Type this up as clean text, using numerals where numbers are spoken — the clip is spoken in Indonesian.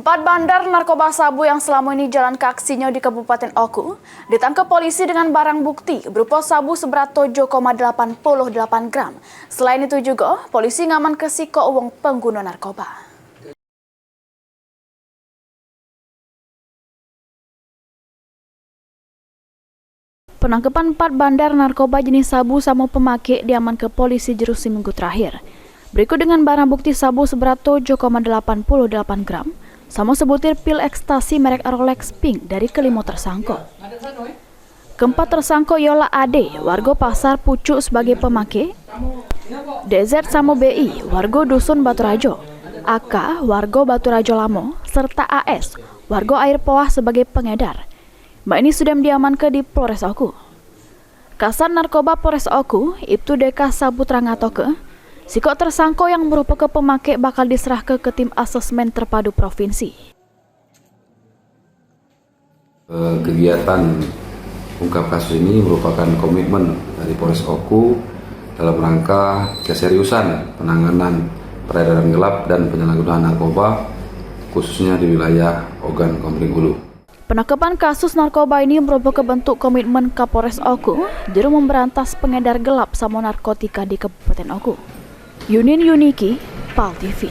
4 bandar narkoba sabu yang selama ini jalan ke aksinya di Kabupaten Oku ditangkap polisi dengan barang bukti berupa sabu seberat 7,88 gram. Selain itu juga, polisi ngaman ke siko uang pengguna narkoba. Penangkapan 4 bandar narkoba jenis sabu sama pemakai diaman ke polisi Jerusi minggu terakhir. Berikut dengan barang bukti sabu seberat 7,88 gram. Sama sebutir pil ekstasi merek Rolex Pink dari kelima tersangka. Keempat tersangka ialah Ade, warga Pasar Pucuk sebagai pemakai, DZ sama BI, warga Dusun Baturajo, AK, warga Baturajo Lamo, serta AS, warga Air Poah sebagai pengedar. Mbak ini sudah diamankan di Polres Oku. Kasat Narkoba Polres Oku, Ibtu Deka Saputra ngatoke, siko tersangka yang merupakan pemakai bakal diserahkan ke tim asesmen terpadu provinsi. Kegiatan ungkap kasus ini merupakan komitmen dari Polres Oku dalam rangka keseriusan penanganan peredaran gelap dan penyalahgunaan narkoba, khususnya di wilayah Ogan Komering Ulu. Penangkapan kasus narkoba ini merupakan bentuk komitmen Kapolres Oku juru memberantas pengedar gelap sama narkotika di Kabupaten Oku. Yunin Yuniki, PAL TV.